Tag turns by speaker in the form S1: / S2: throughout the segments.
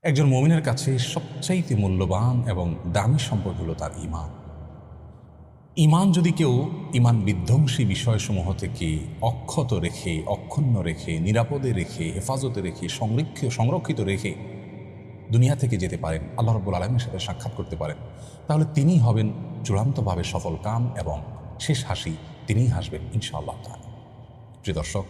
S1: একজন মুমিনের কাছে সবচাইতে মূল্যবান এবং দামি সম্পদ হলো তার ঈমান। ঈমান যদি কেউ ঈমান বিধ্বংসী বিষয়সমূহ থেকে অক্ষত রেখে, অক্ষুণ্ণ রেখে, নিরাপদে রেখে, হেফাজতে রেখে, সংরক্ষিত রেখে দুনিয়া থেকে যেতে পারেন, আল্লাহ রাব্বুল আলামিনের সাথে সাক্ষাৎ করতে পারেন, তাহলে তিনিই হবেন চূড়ান্তভাবে সফল কাম এবং শেষ হাসি তিনিই হাসবেন ইনশাআল্লাহ তাআলা। প্রিয় দর্শক,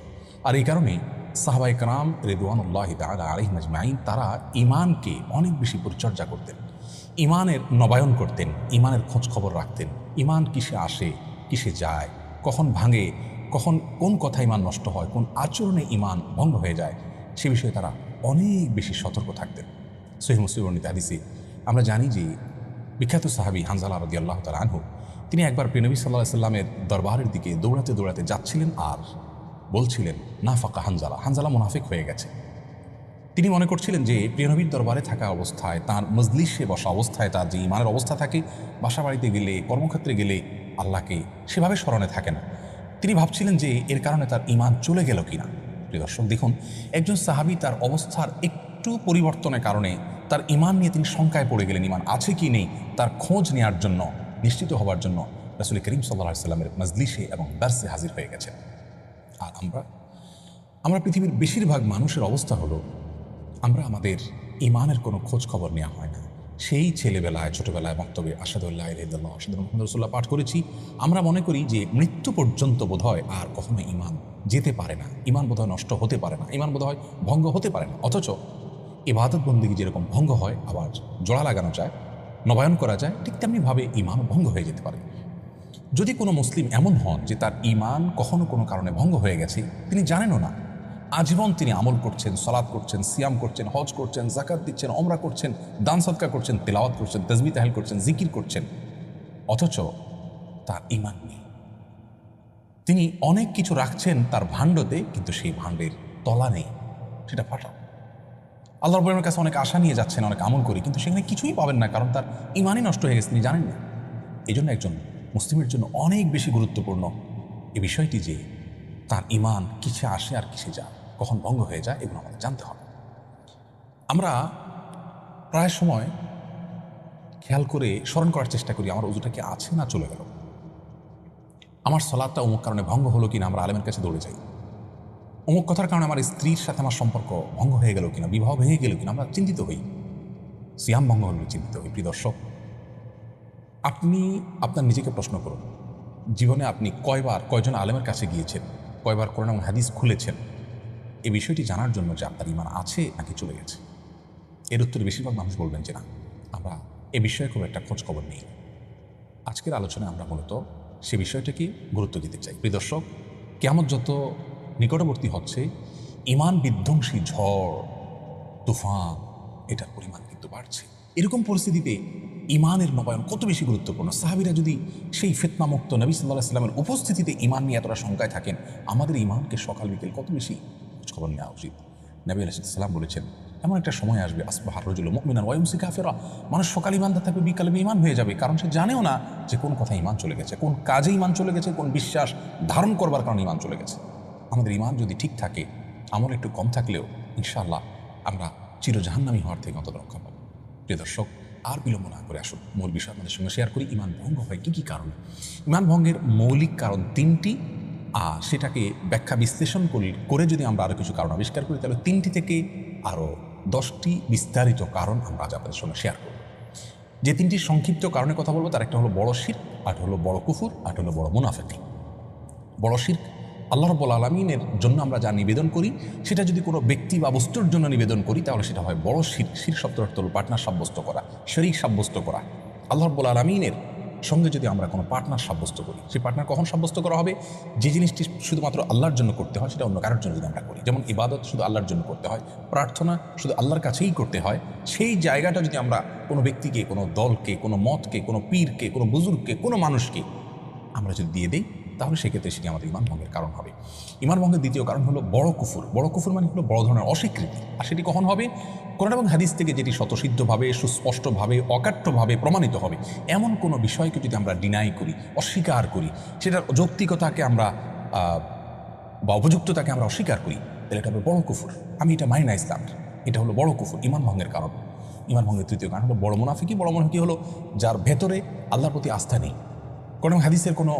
S1: আর এই কারণেই সাহাবায়ে কেরাম রিদওয়ানুল্লাহি তাআলা আলাইহিম আজমাইন তারা ঈমানকে অনেক বেশি পরিচর্যা করতেন, ঈমানের নবায়ন করতেন, ঈমানের খোঁজ খবর রাখতেন। ঈমান কিসে আসে, কিসে যায়, কখন ভাঙে, কখন কোন কথা ঈমান নষ্ট হয়, কোন আচরণে ঈমান ভঙ্গ হয়ে যায়, সে বিষয়ে তারা অনেক বেশি সতর্ক থাকতেন। সহিহ মুসলিম বর্ণিত হাদিসে আমরা জানি যে বিখ্যাত সাহাবী হানজালা রাদিয়াল্লাহু তাআলা আনহু তিনি একবার প্রিয় নবী সাল্লাল্লাহু আলাইহি সাল্লামের দরবারের দিকে দৌড়াতে দৌড়াতে যাচ্ছিলেন আর বলছিলেন, নাফাকা হানজালা, হানজালা মুনাফিক হয়ে গেছে। তিনি মনে করছিলেন যে প্রিয় নবীর দরবারে থাকা অবস্থায়, তার মজলিসে বসা অবস্থায় তার যে ঈমানের অবস্থা থাকে, বাসা বাড়িতে গেলে, কর্মক্ষেত্রে গেলে আল্লাহকে সেভাবে স্মরণে থাকে না। তিনি ভাবছিলেন যে এর কারণে তার ঈমান চলে গেল কিনা। প্রিয় দর্শক দেখুন, একজন সাহাবী তার অবস্থার একটু পরিবর্তনের কারণে তার ঈমান নিয়ে তিনি শঙ্কায় পড়ে গেলেন। ঈমান আছে কি নেই তার খোঁজ নেওয়ার জন্য, নিশ্চিত হওয়ার জন্য রাসূল করিম সাল্লাল্লাহু আলাইহি সাল্লামের মজলিসে এবং দারসে হাজির হয়ে গেছেন। আর আমরা পৃথিবীর বেশিরভাগ মানুষের অবস্থা হলো, আমরা আমাদের ঈমানের কোনো খোঁজ খবর নেওয়া হয় না। সেই ছেলেবেলায়, ছোটোবেলায় বক্তব্যে আশহাদু আল্লা ইলাহা ইল্লাল্লাহ, আশহাদু আন্না মুহাম্মাদুর রাসূলুল্লাহ পাঠ করেছি, আমরা মনে করি যে মৃত্যু পর্যন্ত বোধহয় আর কখনো ঈমান যেতে পারে না, ঈমান বোধহয় নষ্ট হতে পারে না, ঈমান বোধহয় ভঙ্গ হতে পারে না। অথচ ইবাদত বন্দেগী যেরকম ভঙ্গ হয়, আবার জোড়া লাগানো যায়, নবায়ন করা যায়, ঠিক তেমনিভাবে ঈমানও ভঙ্গ হয়ে যেতে পারে। যদি কোনো মুসলিম এমন হন যে তার ঈমান কখনো কোনো কারণে ভঙ্গ হয়ে গেছে, তিনি জানেনও না, আজীবন তিনি আমল করছেন, সালাত করছেন, সিয়াম করছেন, হজ করছেন, যাকাত দিচ্ছেন, ওমরা করছেন, দান সদকা করছেন, তেলাওয়াত করছেন, তাসবিহ তাহলিল করছেন, জিকির করছেন, অথচ তার ঈমান নেই। তিনি অনেক কিছু রাখছেন তার ভাণ্ডতে, কিন্তু সেই ভাণ্ডের তলা নেই, সেটা ফাটা। আল্লাহ রাব্বুল আলামিনের কাছে অনেক আশা নিয়ে যাচ্ছেন, অনেক আমল করি, কিন্তু সেখানে কিছুই পাবেন না, কারণ তার ঈমানই নষ্ট হয়ে গেছে, তিনি জানেন না। এই জন্য একজন মুসলিমের জন্য অনেক বেশি গুরুত্বপূর্ণ এই বিষয়টি যে তার ঈমান কিসে আসে আর কিসে যায়, কখন ভঙ্গ হয়ে যায়, এগুলো আমাদের জানতে হবে। আমরা প্রায় সময় খেয়াল করে স্মরণ করার চেষ্টা করি, আমার ওযুটা কি আছে না চলে গেল, আমার সালাতটা অমুক কারণে ভঙ্গ হলো কিনা, আমরা আলেমের কাছে দৌড়ে যাই। অমুক কথার কারণে আমার স্ত্রীর সাথে আমার সম্পর্ক ভঙ্গ হয়ে গেল কিনা, বিবাহ ভেঙে গেল কিনা, আমরা চিন্তিত হই, সিয়াম ভঙ্গ হলে চিন্তিত হই। প্রিয় দর্শক, আপনি আপনার নিজেকে প্রশ্ন করুন, জীবনে আপনি কয়জন আলেমের কাছে গিয়েছেন, কয়বার কোরআন এবং হাদিস খুলেছেন এই বিষয়টি জানার জন্য যে আপনার ঈমান আছে নাকি চলে গেছে? এর উত্তরে বেশিরভাগ মানুষ বলবেন যে না, আমরা এ বিষয়ে খুব একটা খোঁজ খবর নেই। আজকের আলোচনায় আমরা মূলত সে বিষয়টাকে গুরুত্ব দিতে চাই। প্রিয় দর্শক, কিয়ামত যত নিকটবর্তী হচ্ছে, ঈমান বিধ্বংসী ঝড়, তুফান, এটার পরিমাণ কিন্তু বাড়ছে। এরকম পরিস্থিতিতে ঈমানের নবায়ন কত বেশি গুরুত্বপূর্ণ। সাহাবীরা যদি সেই ফিতনামুক্ত নবী সাল্লাল্লাহু আলাইহি সাল্লামের উপস্থিতিতে ঈমান নিয়ে এতটা শঙ্কায় থাকেন, আমাদের ঈমানকে সকাল বিকেল কত বেশি খোঁজখবর নেওয়া উচিত। নবী আলাইহিস সালাম বলেছেন, এমন একটা সময় আসবে, আসবাহার রাজুলু মুমিনান ওয়া ইউমসি কাফিরা, মানুষ সকাল ঈমানদার থাকবে, বিকালে ঈমান হয়ে যাবে, কারণ সে জানেও না যে কোন কথা ঈমান চলে গেছে, কোন কাজে ঈমান চলে গেছে, কোন বিশ্বাস ধারণ করবার কারণে ঈমান চলে গেছে। আমাদের ঈমান যদি ঠিক থাকে, আমল একটু কম থাকলেও ইনশাআল্লাহ আমরা চিরজাহান্নামী হওয়ার থেকে অন্তত রক্ষা পাবো। প্রিয় দর্শক, আর বিলম্ব না করে আসুন মূল বিষয় আপনাদের সঙ্গে শেয়ার করি। ঈমান ভঙ্গ হয় কী কী কারণে? ঈমান ভঙ্গের মৌলিক কারণ তিনটি, সেটাকে ব্যাখ্যা বিশ্লেষণ করে যদি আমরা আরও কিছু কারণ আবিষ্কার করি, তাহলে 3টি থেকে আরও 10টি বিস্তারিত কারণ আমরা আজ আপনাদের সঙ্গে শেয়ার করব। যে 3টি সংক্ষিপ্ত কারণে কথা বলবো, তার একটা হলো বড় শিরক, আর হলো বড় কুফর, আর হলো বড় মুনাফিকি। বড় শিরক, আল্লাহ রাব্বুল আলামিনের জন্য আমরা যা নিবেদন করি, সেটা যদি কোনো ব্যক্তি বা বস্তুর জন্য নিবেদন করি, তাহলে সেটা হয় বড় শিরক। শিরক শব্দের অর্থ হলো পার্টনার সাব্যস্ত করা, শরীক সাব্যস্ত করা। আল্লাহ রাব্বুল আলামিনের সঙ্গে যদি আমরা কোনো পার্টনার সাব্যস্ত করি, সেই পার্টনার কখন সাব্যস্ত করা হবে? যে জিনিসটি শুধুমাত্র আল্লাহর জন্য করতে হয়, সেটা অন্য কারোর জন্য যদি আমরা করি। যেমন ইবাদত শুধু আল্লাহর জন্য করতে হয়, প্রার্থনা শুধু আল্লাহর কাছেই করতে হয়, সেই জায়গাটা যদি আমরা কোনো ব্যক্তিকে, কোনো দলকে, কোনো মতকে, কোনো পীরকে, কোনো বুজুর্গকে, কোনো মানুষকে আমরা যদি দিয়ে দেই, তাহলে সেক্ষেত্রে সেটি আমাদের ঈমান ভঙ্গের কারণ হবে। ঈমান ভঙ্গের দ্বিতীয় কারণ হলো বড় কুফর। বড় কুফর মানে হলো বড় ধরনের অস্বীকৃতি। আর সেটি কখন হবে? কোরআন এবং হাদিস থেকে যেটি স্বতঃসিদ্ধভাবে, সুস্পষ্টভাবে, অকাট্যভাবে প্রমাণিত হবে, এমন কোনো বিষয়কে যদি আমরা ডিনাই করি, অস্বীকার করি, সেটার যৌক্তিকতাকে আমরা বা উপযুক্ততাকে আমরা অস্বীকার করি, তাহলে এটা হবে বড় কুফর। আমি এটা মানি না ইসলামের। এটা হলো বড় কুফর, ইমান ভঙ্গের কারণ। ইমান ভঙ্গের তৃতীয় কারণ হলো বড় মুনাফিকি। বড় মুনাফিকি হলো যার ভেতরে আল্লাহর প্রতি আস্থা নেই, কোনো হাদিসের কোনো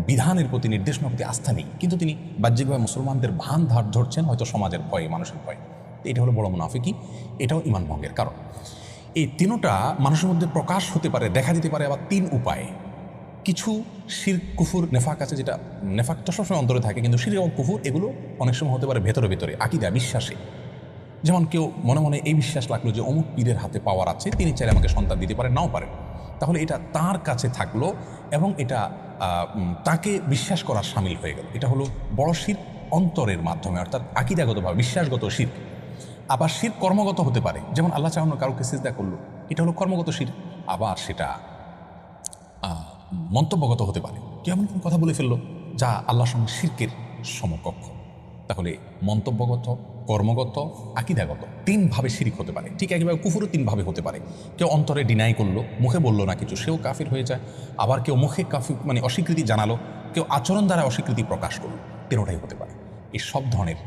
S1: বিধানের প্রতি, নির্দেশনার প্রতি আস্থা নেই, কিন্তু তিনি বাহ্যিকভাবে মুসলমানদের ভান ধার ধরছেন হয়তো সমাজের ভয়ে, মানুষের ভয়ে। এটা হলো বড় মুনাফিকি, এটাও ইমান ভঙ্গের কারণ। এই তিনটা মানুষের মধ্যে প্রকাশ হতে পারে, দেখা দিতে পারে আবার তিন উপায়ে। কিছু শিরক, কুফুর, নেফাক আছে, যেটা নেফাক তো সবসময় অন্তরে থাকে, কিন্তু শিরক এবং কুফুর এগুলো অনেক সময় হতে পারে ভেতরে ভেতরে, আকীদা, বিশ্বাসে। যেমন কেউ মনে মনে এই বিশ্বাস লাগলো যে অমুক পীরের হাতে পাওয়ার আছে, তিনি চাইলে আমাকে সন্তান দিতে পারেন, নাও পারেন, তাহলে এটা তার কাছে থাকলো এবং এটা তাকে বিশ্বাস করার শামিল হয়ে গেল। এটা হলো বড় শিরক অন্তরের মাধ্যমে, অর্থাৎ আকীদাগতভাবে বিশ্বাসগত শিরক। আবার শিরক কর্মগত হতে পারে, যেমন আল্লাহ চাহান্ন কাউকে সিজদা করলো, এটা হলো কর্মগত শিরক। আবার সেটা মন্তব্যগত হতে পারে, কেমন কোনো কথা বলে ফেললো যা আল্লাহর সঙ্গে শিরকের সমকক্ষ। তাহলে মন্তব্যগত, কর্মগত, আকীদাগত তিনভাবে শিরক হতে পারে। ঠিক একইভাবে কুফুরও তিনভাবে হতে পারে। কেউ অন্তরে ডিনাই করলো, মুখে বললো না কিছু, সেও কাফির হয়ে যায়। আবার কেউ মুখে কাফির মানে অস্বীকৃতি জানালো, কেউ আচরণ দ্বারা অস্বীকৃতি প্রকাশ করলো, তিনটাই হতে পারে। এই সব ধরনের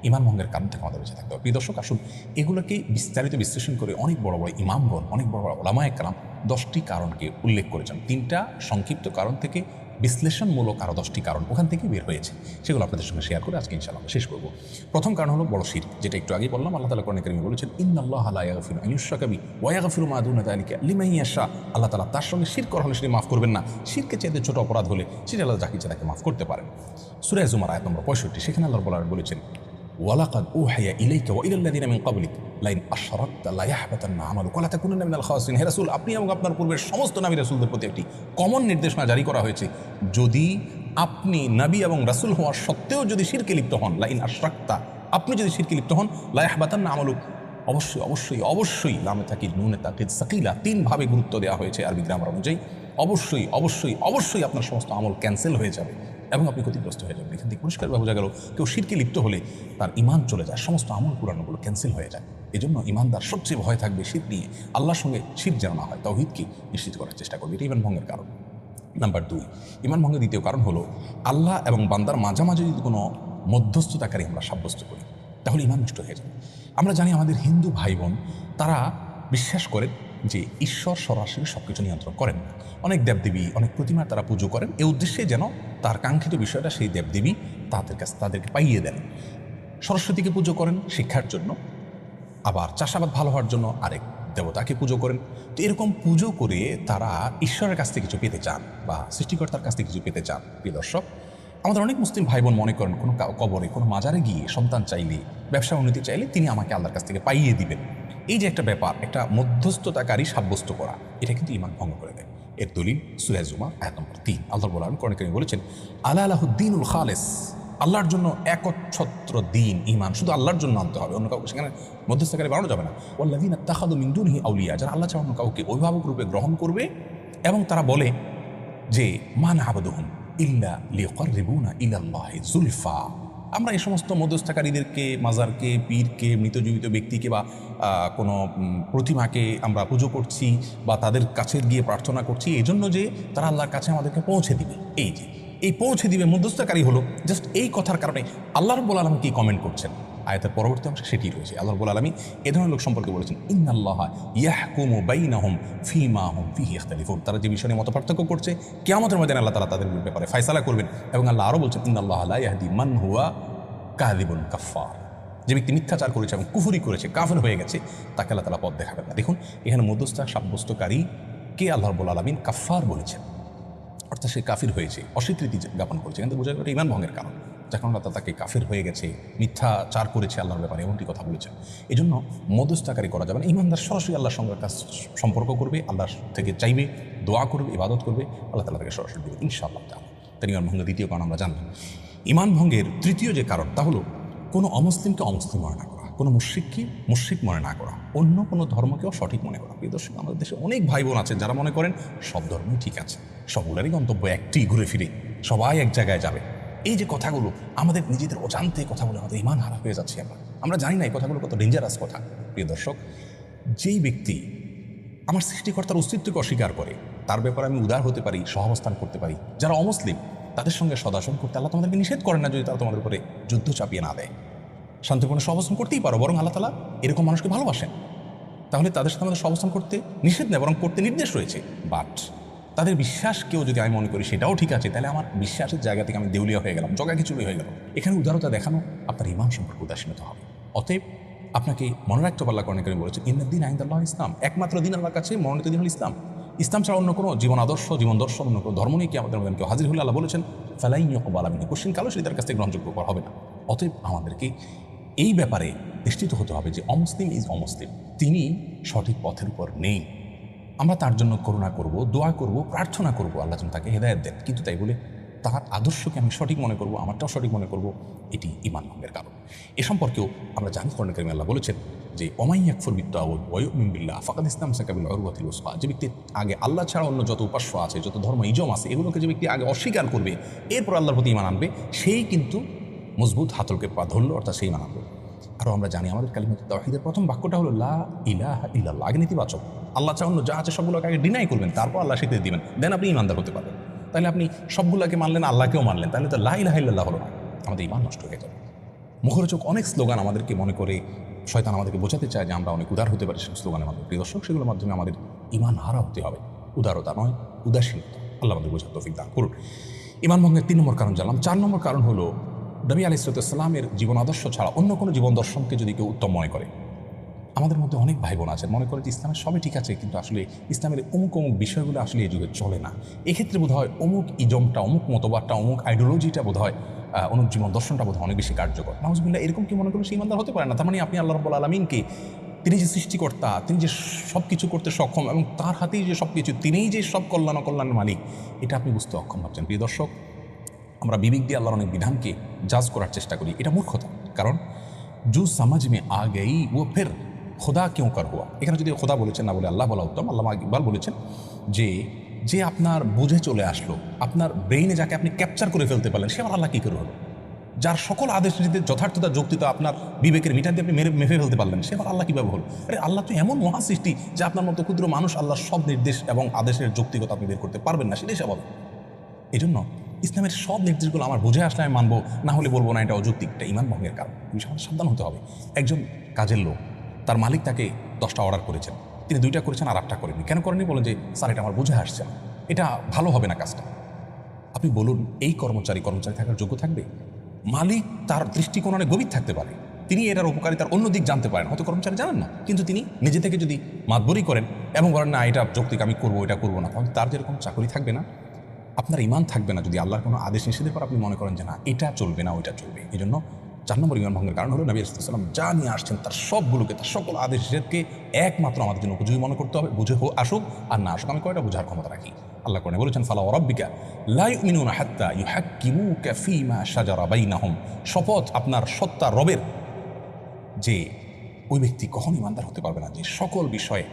S1: ইমান ভঙ্গের কারণ থেকে আমাদের বেঁচে থাকতে হবে। প্রিয় দর্শক, আসুন এগুলোকে বিস্তারিত বিশ্লেষণ করে অনেক বড় বড় ইমামগণ, অনেক বড় বড় ওলামায়ে কেরাম 10টি কারণকে উল্লেখ করেছেন। 3টা সংক্ষিপ্ত কারণ থেকে বিশ্লেষণমূলক আরও 10টি কারণ ওখান থেকে বের হয়েছে, সেগুলো আপনাদের সঙ্গে শেয়ার করে আজকে ইনশাআল্লাহ শেষ করব। প্রথম কারণ হলো বড় শিরক, যেটা একটু আগেই বললাম। আল্লাহ তাআলা কোরআনে কারীমে বলেছেন, ইন্নাল্লাহা লা ইয়াগফিরু আন ইউশরাকা বিহি ওয়া ইয়াগফিরু মা দুনা যালিকা লিমান ইয়াশা। আল্লাহ তাআলা তার সঙ্গে শিরক করা হলে সেটা মাফ করবেন না, শিরকের চাইতে ছোট অপরাধ হলে সেটা আল্লাহ যাকে ইচ্ছা তাকে মাফ করতে পারেন। সূরা জুমার আয়াত নম্বর 65, সেখানে আল্লাহ বলেছেন, ওয়ালাকাদ উহিয়া ইলাইকা ওয়া ইলাল্লাযিনা মিন ক্বাবলিক লাইন আশরাকতা লা ইয়াহবাতান্না আমালুকা ওয়া লা তাকুনান্না মিনাল খাসিরিন। হে রাসূল, আপনি এবং আপনার পূর্বের সমস্ত নবী রাসূলদের প্রতি একটি কমন নির্দেশনা জারি করা হয়েছে, যদি আপনি নবী এবং রাসূল হওয়ার সত্ত্বেও যদি শিরকে লিপ্ত হন, লাইন আশরাকতা, আপনি যদি শিরকে লিপ্ত হন, লা ইয়াহবাতান্না আমালুক, অবশ্যই অবশ্যই অবশ্যই, লামে তাকিদ নুনে তাকিদ সাকিলা, 3ভাবে গুরুত্ব দেওয়া হয়েছে আরবি গ্রামার অনুযায়ী। অবশ্যই অবশ্যই অবশ্যই আপনার সমস্ত আমল ক্যান্সেল হয়ে যাবে এবং আপনি ক্ষতিগ্রস্ত হয়ে যাবেন। এখান থেকে পরিষ্কারভাবে বোঝা গেল কেউ শিরকে লিপ্ত হলে তার ইমান চলে যায়, সমস্ত আমল পুরানোগুলো ক্যান্সেল হয়ে যায়। এজন্য ইমানদার সবচেয়ে ভয় থাকবে শিরক নিয়ে, আল্লাহর সঙ্গে শিরক যেন না হয়, তাওহীদকে নিশ্চিত করার চেষ্টা করবে। এটা ইমান ভঙ্গের কারণ। নাম্বার 2, ইমান ভঙ্গের দ্বিতীয় কারণ হলো আল্লাহ এবং বান্দার মাঝামাঝি যদি কোনো মধ্যস্থতাকারী আমরা সাব্যস্ত করি, তাহলে ইমান নষ্ট হয়ে যাবে। আমরা জানি আমাদের হিন্দু ভাই বোন তারা বিশ্বাস করেন যে ঈশ্বর সরাসরি সব কিছু নিয়ন্ত্রণ করেন না। অনেক দেবদেবী, অনেক প্রতিমার তারা পুজো করেন, এই উদ্দেশ্যে যেন তার কাঙ্ক্ষিত বিষয়টা সেই দেবদেবী তাদেরকে পাইয়ে দেন। সরস্বতীকে পুজো করেন শিক্ষার জন্য, আবার চাষাবাদ ভালো হওয়ার জন্য আরেক দেবতাকে পুজো করেন। তো এরকম পুজো করে তারা ঈশ্বরের কাছ থেকে কিছু পেতে চান বা সৃষ্টিকর্তার কাছ থেকে কিছু পেতে চান। প্রিয় দর্শক, আমাদের অনেক মুসলিম ভাই বোন মনে করেন কোনো কবরে, কোনো মাজারে গিয়ে সন্তান চাইলে, ব্যবসা উন্নতি চাইলে তিনি আমাকে আল্লাহর কাছ থেকে পাইয়ে দিবেন। এই যে একটা ব্যাপার, একটা মধ্যস্থতাকারী সাব্যস্ত করা, এটা কিন্তু ইমান ভঙ্গ করে দেয়। এর দলিল সূরা জুমার আয়াত নম্বর 3। আল্লাহ বলেন, কোরআনে কারীমে বলেছেন, আলা লাহুদ্দীনুল খালিস, আল্লাহর জন্য একচ্ছত্র দিন, ইমান শুধু আল্লাহর জন্য আনতে হবে, অন্য কাউকে সেখানে মধ্যস্থতাকারী বানানো যাবে না। ওয়াল্লাযীনা ইত্তাখাযু মিন দুনিহি আউলিয়া, যারা আল্লাহ ছাড়া অন্য কাউকে অভিভাবক রূপে গ্রহণ করবে এবং তারা বলে যে মা না'বুদুহুম ইল্লা লিয়ুকাররিবুনা ইলাল্লাহি যুলফা, আমরা এই সমস্ত মধ্যস্থকারীদেরকে, মাজারকে, পীরকে, মৃত জীবিত ব্যক্তিকে বা কোনো প্রতিমাকে আমরা পুজো করছি বা তাদের কাছে গিয়ে প্রার্থনা করছি এই জন্য যে তারা আল্লাহর কাছে আমাদেরকে পৌঁছে দিবে। এই যে এই পৌঁছে দিবে মধ্যস্থকারী হলো জাস্ট এই কথার কারণে আল্লাহ রাব্বুল আলামিন কি কমেন্ট করছেন আয়াতের পরবর্তী অংশে সেটি রয়েছে। আল্লাহ রাব্বুল আলামিন এ ধরনের লোক সম্পর্কে বলেছেন, ইন্নাল্লাহা ইয়াহকুমু বাইনাহুম ফীমা হুম ফীহি ইখতালিফুন, তারা যে বিষয় নিয়ে মতপার্থক্য করছে কিয়ামতের ময়দানে আল্লাহ তাআলা তাদের ব্যাপারে ফয়সালা করবেন। এবং আল্লাহ আরও বলছেন, ইন্নাল্লাহা লা ইয়াহদি মান হুয়া কাযিবুন কাফফার, যে ব্যক্তি মিথ্যাচার করেছে এবং কুফরি করেছে, কাফের হয়ে গেছে, তাকে আল্লাহ তাআলা পথ দেখাবেন না। দেখুন এখানে মধ্যস্থতা সাব্যস্তকারী কে আল্লাহ রাব্বুল আলামিন কাফফার বলেছেন, অর্থাৎ সে কাফির হয়েছে, অস্বীকৃতি জ্ঞাপন করেছে। কিন্তু বোঝা গেল ইমান ভঙ্গের কারণ, যখন আল্লাহ তাকে কাফির হয়ে গেছে, মিথ্যাচার করেছে আল্লাহর ব্যাপারে, এমনটি কথা বলেছেন। এই জন্য মধ্যস্থতাকারী করা যাবে না। ইমানদার সরাসরি আল্লাহর সঙ্গে কাজ সম্পর্ক করবে, আল্লাহর থেকে চাইবে, দোয়া করবে, ইবাদত করবে, আল্লাহ তাআলা তাকে সরাসরি দেবে ইনশাআল্লাহ তাআলা। তাই ইমান ভঙ্গের দ্বিতীয় কারণ আমরা জানলাম। ইমান ভঙ্গের তৃতীয় যে কারণ, তা হলো কোনো অমুসলিমকে অমুসলিম মনে না করা, কোনো মুশরিককে মুশরিক মনে না করা, অন্য কোনো ধর্মকেও সঠিক মনে করা। প্রিয় দর্শক, আমাদের দেশে অনেক ভাই বোন আছেন যারা মনে করেন সব ধর্মই ঠিক আছে, সবগুলোরই গন্তব্য একটি, ঘুরে ফিরে সবাই এক জায়গায় যাবে। এই যে কথাগুলো আমাদের নিজেদের অজান্তে কথাগুলো আমাদের ইমান হারা হয়ে যাচ্ছে, আমরা জানি না এই কথাগুলো কত ডেঞ্জারাস কথা। প্রিয় দর্শক, যেই ব্যক্তি আমার সৃষ্টিকর্তার অস্তিত্বকে অস্বীকার করে, তার ব্যাপারে আমি উদার হতে পারি, সহাবস্থান করতে পারি। যারা অমুসলিম তাদের সঙ্গে সদাসন করতে আল্লাহ তোমাদেরকে নিষেধ করেন না, যদি তারা তোমাদের উপরে যুদ্ধ চাপিয়ে না দেয়। শান্তিপূর্ণ সহাবস্থান করতেই পারো, বরং আল্লাহ তাআলা এরকম মানুষকে ভালোবাসেন। তাহলে তাদের সাথে আমাদের সহাবস্থান করতে নিষেধ নেই, বরং করতে নির্দেশ রয়েছে। বাট তাদের বিশ্বাসকেও যদি আমি মনে করি সেটাও ঠিক আছে, তাহলে আমার বিশ্বাসের জায়গা থেকে আমি দেউলিয়া হয়ে গেলাম, জগা খিচুড়ি হয়ে গেল। এখানে উদারতা দেখানো আপনার ইমান সম্পর্কে উদাসীনতা হবে। অতএব আপনাকে মনে রাখতে পারলা কোরআন কারীম বলেছে ইন্নাদ-দীন ইনদাল্লাহ ইসলাম, একমাত্র দিন আল্লাহর কাছে মনোনীত দিন হল ইসলাম। ইসলাম ছাড়া অন্য কোনো জীবন আদর্শ, জীবন দর্শন, অন্য কোনো ধর্ম নিয়ে কি আমাদের মধ্যে কেউ হাজির হলে আল্লাহ বলেছেন ফালাই ইউকবালা মিনহু, কোশ্চিন কালো সেটার কাছ থেকে গ্রহণযোগ্য করা হবে না। অতএব আমাদেরকে এই ব্যাপারে নিশ্চিত হতে হবে যে অমুসলিম ইজ অমুসলিম, তিনি সঠিক পথের উপর নেই। আমরা তার জন্য করুণা করব, দোয়া করব, প্রার্থনা করব আল্লাহ যেন তাকে হেদায়েত দেন, কিন্তু তাই বলে তার আদর্শকে আমি সঠিক মনে করব, আমারটাও সঠিক মনে করব, এটি ঈমান ভঙ্গের কারণ। এ সম্পর্কেও আমরা জানি কোরআন কারীমে আল্লাহ বলেছেন যে ওমাই ইয়াকফুর বিত-তাগুত ওয়া ইউমিন বিল্লাহ ফাকাদ ইসতামসাকা বিল উরওয়াতিল উসকা, যে ব্যক্তি আগে আল্লাহ ছাড়া অন্য যত উপাস্য আছে, যত ধর্ম ইজম আছে, এগুলোকে যে ব্যক্তি আগে অস্বীকার করবে, এরপর আল্লাহর প্রতি ঈমান আনবে, সেই কিন্তু মজবুত হাতলকে পা ধরল, অর্থাৎ সেই ঈমান আনবে। আরও আমরা জানি আমাদের কালিমাতুত তাওহীদের প্রথম বাক্যটা হলো লা ইলাহা ইল্লাল্লাহ, আগে নেতিবাচক। আল্লাহ ছাড়া অন্য যা আছে সবগুলোকে আগে ডিনাই করবেন, তারপর আল্লাহ স্বীকৃতি দিবেন, দেন আপনি ঈমানদার হতে পারবেন। তাহলে আপনি সবগুলোকে মানলেন, আল্লাহকেও মানলেন, তাহলে তো লা ইলাহা ইল্লাল্লাহ হলো না, আমাদের ঈমান নষ্ট হয়ে যাবে। মুখরোচক অনেক স্লোগান আমাদেরকে মনে করে শয়তান আমাদেরকে বোঝাতে চায় যে আমরা অনেক উদার হতে পারি, সেই স্লোগানের মাধ্যমে। প্রিয় দর্শক, সেগুলোর মাধ্যমে আমাদের ঈমান হারা হতে হবে, উদারতা নয়, উদাসীনতা। আল্লাহ আমাদের বোঝার তৌফিক দান করুন। ঈমান ভঙ্গের 3 নম্বর কারণ জানলাম। 4 নম্বর কারণ হলো নবী আলাইহিস সালামের জীবন আদর্শ ছাড়া অন্য কোনো জীবন দর্শনকে যদি কেউ উত্তম মনে করে। আমাদের মধ্যে অনেক ভাই বোন আছেন মনে করে যে ইসলামের সবই ঠিক আছে, কিন্তু আসলে ইসলামের অমুক অমুক বিষয়গুলো আসলে এই যুগে চলে না। এক্ষেত্রে বোধ হয় অমুক ইজমটা, অমুক মতবাদটা, অমুক আইডিওলজিটা বোধ হয়, অমুক জীবন দর্শনটা বোধ হয় অনেক বেশি কার্যকর। নাউজুবিল্লাহ, এরকম কি মনে করলে সে ঈমানদার হতে পারে না? তার মানে আপনি আল্লাহ রাব্বুল আলামিনকে, তিনি যে সৃষ্টিকর্তা, তিনি যে সব কিছু করতে সক্ষম এবং তার হাতেই যে সব কিছু, তিনিই যে সব কল্যাণ অকল্যাণের মালিক, এটা আপনি বুঝতে অক্ষম ভাবছেন। প্রিয় দর্শক, আমরা বিবেক দিয়ে আল্লাহর অনেক বিধানকে জাজ করার চেষ্টা করি, এটা মূর্খতা। কারণ জু সমাজ মে আ গই ও ফের খোদা কেউ কর হুয়া, এখানে যদি খোদা বলেছেন না বলে আল্লাহ বলা উত্তম। আল্লামা ইকবাল বলেছেন যে আপনার বুঝে চলে আসলো, আপনার ব্রেইনে যাকে আপনি ক্যাপচার করে ফেলতে পারলেন, সে আবার আল্লাহ কী করে হলো? যার সকল আদেশ নীতিতে যথার্থতা, যৌক্তিকতা আপনার বিবেকের মিটার দিয়ে আপনি মেপে ফেলতে পারলেন, সে আবার আল্লাহ কীভাবে হলো? আরে আল্লাহ তো এমন মহা সৃষ্টি যে আপনার মতো ক্ষুদ্র মানুষ আল্লাহর সব নির্দেশ এবং আদেশের যৌক্তিকতা আপনি বের করতে পারবেন না, সেটাই স্বাভাবিক। এই জন্য ইসলামের সব নির্দেশগুলো আমার বুঝে আসলে আমি মানবো, না হলে বলবো না এটা অযৌক্তিক, এটা ঈমান ভঙ্গের কারণ। আমাদের সাবধান হতে হবে। একজন কাজের লোক, তার মালিক তাকে 10টা অর্ডার করেছেন, তিনি 2টা করেছেন আর 8টা করেননি। কেন করেননি? বলেন যে স্যার এটা আমার বুঝে আসছে না, এটা ভালো হবে না কাজটা। আপনি বলুন এই কর্মচারী থাকার যোগ্য থাকবে? মালিক তার দৃষ্টিকোণ অনেক গভীর থাকতে পারে, তিনি এটার উপকারিতার অন্য দিক জানতে পারেন, হয়তো কর্মচারী জানেন না, কিন্তু তিনি নিজে থেকে যদি মাতবরি করেন এবং বলেন না এটা যৌক্তিক, আমি করবো, এটা করবো না, তাহলে তার যেরকম চাকরি থাকবে না, আপনার ঈমান থাকবে না যদি আল্লাহর কোনো আদেশ নিষেধের পর আপনি মনে করেন যে না এটা চলবে না, ওইটা চলবে। এই জন্য 4 নম্বর ঈমান ভঙ্গের কারণ হলো নবী সাল্লাল্লাহু আলাইহি ওয়াসাল্লাম যা নিয়ে আসছেন তার সবগুলোকে, তার সকল আদেশ নিষেধকে একমাত্র আমাদের জন্য উপযোগী মনে করতে হবে। বুঝে আসুক আর না আসুক, আমি কয়টা বোঝার ক্ষমতা রাখি। আল্লাহ কোরআনে বলেছেন ফালা ওয়া রাব্বিকা লা ইউমিনুনা হাত্তা ইউহাক্কিমুকা ফীমা শাজারা বাইনাহুম, শপথ আপনার সত্তা রবের, যে ওই ব্যক্তি কখনো ঈমানদার হতে পারবে না যে সকল বিষয়ে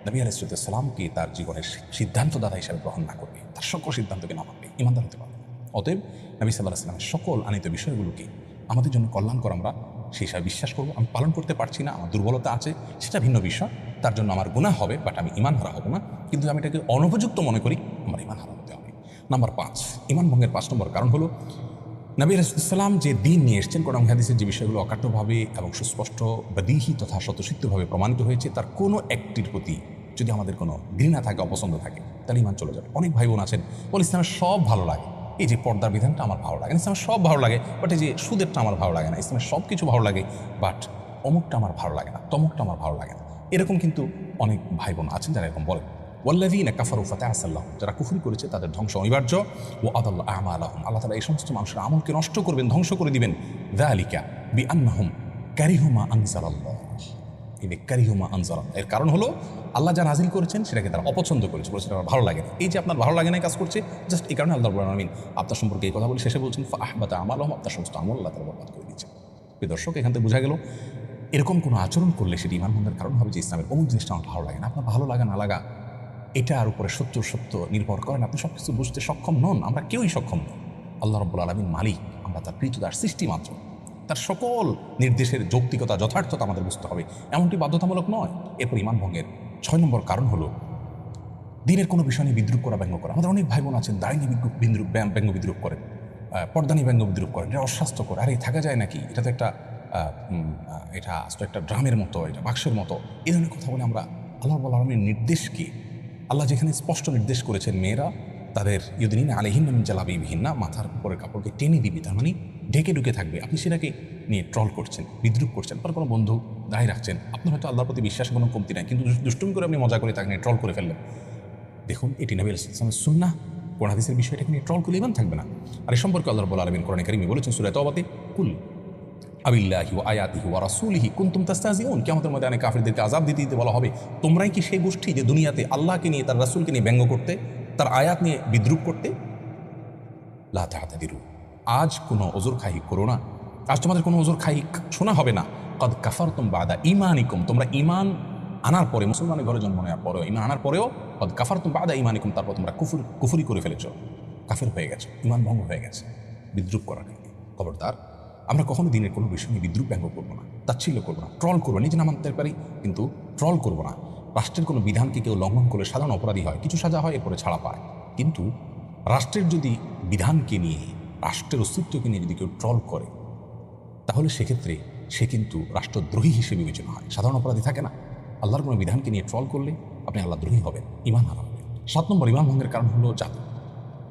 S1: নবী আলাইহিস সালামকে তার জীবনের সিদ্ধান্তদাতা হিসাবে গ্রহণ না করবে, তার সকল সিদ্ধান্তকে না মানবে, ঈমানদার হতে পারবে। অতএব নবী সাল্লাল্লাহু আলাইহি ওয়াসাল্লামের সকল আনিত বিষয়গুলোকে আমাদের জন্য কল্যাণকর আমরা সেই হিসাবে বিশ্বাস করবো। আমি পালন করতে পারছি না, আমার দুর্বলতা আছে, সেটা ভিন্ন বিষয়, তার জন্য আমার গুনাহ হবে, বাট আমি ঈমান হারা হবো না। কিন্তু আমি এটাকে অনুপযুক্ত মনে করি, আমার ঈমান হারা হতে হবে। নাম্বার 5, ঈমান ভঙ্গের 5 নম্বর কারণ হলো নবী আলাইহিস সালাম যে দিন নিয়ে এসেছেন, কোরআন হাদিসের যে বিষয়গুলো অকাট্যভাবে এবং সুস্পষ্ট বদিহি তথা স্বতঃসিদ্ধভাবে প্রমাণিত হয়েছে, তার কোনো একটির প্রতি যদি আমাদের কোনো ঘৃণা থাকে, অপছন্দ থাকে, তাহলে ঈমান চলে যাবে। অনেক ভাই বোন আছেন বলে ইসলামের সব ভালো লাগে, এই যে পর্দার বিধানটা আমার ভালো লাগে না, ইসলামের সব ভালো লাগে, বাট এই যে সুদেরটা আমার ভালো লাগে না, ইসলামের সব কিছু ভালো লাগে, বাট অমুকটা আমার ভালো লাগে না, তমুকটা আমার ভালো লাগে না। এরকম কিন্তু অনেক ভাই বোন আছেন যারা এরকম বলে। ওয়াল্লাযীনা কাফারু ফাতাআসাল্লাহুম, যারা কুফরি করেছে তাদের ধ্বংস অনিবার্য। ওয়া আদাল্লা আমালাহুম, আল্লাহ তাআলা এই সমস্ত মানুষের আমলকে নষ্ট করবেন, ধ্বংস করে দিবেন। যালিকা বিআন্নাহুম কারিহু মা আনজালাল্লাহ, এই কারিহু মা আনজালাল্লাহ, এর কারণ হলো আল্লাহ যা নাজিল করেছেন সেটাকে তারা অপছন্দ করেছে, বলেছে আমার ভালো লাগে না। এই যে আপনার ভালো লাগে না কাজ করছে, জাস্ট এই কারণে আল্লাহ রাব্বুল আলামিন আপনার সম্পর্কে এই কথা বলে শেষে বলছেন ফাআহবাতা আমালাহুম, আপনার সমস্ত আমল আল্লাহ তাআলা বরবাদ করে দিচ্ছেন। প্রিয় দর্শক, এখান থেকে বোঝা গেল এরকম কোনো আচরণ করলে সেটি ঈমান ভঙ্গের কারণ হবে যে ইসলামের অমুক জিনিসটা আমার ভালো লাগে না। আপনার ভালো লাগা না লাগা এটার উপরে সত্য নির্ভর করেন, আপনি সব কিছু বুঝতে সক্ষম নন, আমরা কেউই সক্ষম নন। আল্লাহ রাব্বুল আলামিন মালিক, আমরা তার কৃত, তার সৃষ্টি মাত্র, তার সকল নির্দেশের যৌক্তিকতা যথার্থতা আমাদের বুঝতে হবে, এমনটি বাধ্যতামূলক নয়। এরপর ঈমান ভঙ্গের 6 নম্বর কারণ হলো দিনের কোনো বিষয় নিয়ে বিদ্রুপ করা, ব্যঙ্গ করা। আমাদের অনেক ভাই বোন আছেন দাড়ি নিয়ে ব্যঙ্গ বিদ্রুপ করেন, পর্দা নিয়ে ব্যঙ্গ বিদ্রুপ করেন, এটা অস্বাস্থ্যকর, আরে থাকা যায় নাকি, এটা তো একটা এটা আস্ত একটা ড্রামের মতো, এটা বাক্সের মতো, এই ধরনের কথা বলে আমরা আল্লাহ রাব্বুল আলামিনের নির্দেশকে, আল্লাহ যেখানে স্পষ্ট নির্দেশ করেছেন মেয়েরা তাদের ইউদিন আলাইহিন্না মিন জালাবিবিহিন্না, মাথার উপরের কাপড়কে টেনে দিবি, তার মানে ঢেকে ঢুকে থাকবে, আপনি সেটাকে নিয়ে ট্রল করছেন, বিদ্রুপ করছেন। আর কোনো বন্ধু দাঁড়িয়ে রাখছেন, আপনার হয়তো আল্লাহর প্রতি বিশ্বাসে কোনো কমতি নাই, কিন্তু দুষ্টুমি করে আপনি মজা করে তাকে নিয়ে ট্রল করে ফেললেন। দেখুন, এটি নবী আলাইহিস সালামের সুন্নাহ, কোরআন হাদিসের বিষয়টাকে নিয়ে ট্রল করলে ইমান থাকবে না। আর এই সম্পর্কে আল্লাহ রাব্বুল আলামিন কোরআনে কারিমে বলেছেন সূরা তাওবাতে, কুল আবিল্লাহি ওয়া আয়াতিহি ওয়া রাসূলিহি কুনতুম তাস্তাহজিউন, কিয়ামতের মধ্যে অনেক কাফিরদেরকে আযাব দিতে দিতে বলা হবে, তোমরাই কি সেই গোষ্ঠী যে দুনিয়াতে আল্লাহকে নিয়ে, তার রাসূলকে নিয়ে ব্যঙ্গ করতে, তার আয়াত নিয়ে বিদ্রুপ করতে? লা তা'তাদিরু, আজ কোনো ওজর খাহি করো না, আজ তোমাদের কোনো ওজর খাহি শোনা হবে না। কদ কাফারতুম বাদা ঈমানিকুম, তোমরা ঈমান আনার পরে, মুসলমানের ঘরে জন্ম নেওয়ার পরেও, ঈমান আনার পরেও, কদ কাফারতুম বাদা ঈমানিকুম, তারপর তোমরা কুফরি করে ফেলেছো, কাফের হয়ে গেছো, ঈমান ভঙ্গ হয়ে গেছে বিদ্রুপ করার কারণে। খবরদার, আমরা কখনো দিনের কোনো বিষয় নিয়ে বিদ্রুপ ব্যঙ্গ করবো না, তাচ্ছিল্য করবো না, ট্রল করবো, নিজে না মানতে পারি কিন্তু ট্রল করবো না। রাষ্ট্রের কোনো বিধানকে কেউ লঙ্ঘন করলে সাধারণ অপরাধী হয়, কিছু সাজা হয়, এরপরে ছাড়া পায়। কিন্তু রাষ্ট্রের যদি বিধানকে নিয়ে, রাষ্ট্রের অস্তিত্বকে নিয়ে যদি কেউ ট্রল করে, তাহলে সেক্ষেত্রে সে কিন্তু রাষ্ট্রদ্রোহী হিসেবে বিবেচনা হয়, সাধারণ অপরাধী থাকে না। আল্লাহর কোনো বিধানকে নিয়ে ট্রল করলে আপনি আল্লাহদ্রোহী হবেন, ঈমান হারা হবেন। 7 নম্বর ঈমান ভঙ্গের কারণ হলো জাদু।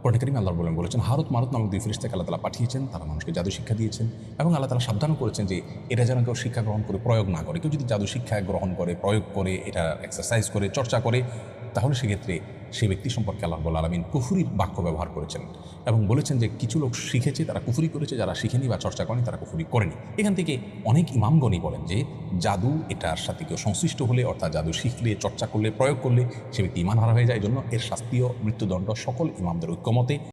S1: কোরআনে কারিমে আল্লাহ বলেছেন, হারুত মারুত নামক 2 ফেরেশতাকে আল্লাহ তাআলা পাঠিয়েছেন, তারা মানুষকে জাদু শিক্ষা দিয়েছেন, এবং আল্লাহ তাআলা সাবধানও করেছেন যে এটা যেন কেউ শিক্ষা গ্রহণ করে প্রয়োগ না করে। কেউ যদি জাদু শিক্ষা গ্রহণ করে, প্রয়োগ করে, এটা এক্সারসাইজ করে, চর্চা করে, তাহলে সেক্ষেত্রে সে ব্যক্তি সম্পর্কে আল্লাহ রাব্বুল আলামিন কুফরির বাক্য ব্যবহার করেছেন এবং বলেছেন যে কিছু লোক শিখেছে তারা কুফরি করেছে, যারা শিখেনি বা চর্চা করেনি তারা কুফরি করেনি। এখান থেকে অনেক ইমামগণই বলেন যে জাদু এটার সাথে কেউ সংশ্লিষ্ট হলে, অর্থাৎ জাদু শিখলে, চর্চা করলে, প্রয়োগ করলে সে ব্যক্তি ঈমান হারা হয়ে যায়। এই জন্য এর শাস্তি ও মৃত্যুদণ্ড সকল ইমামদের ঐক্যমতে।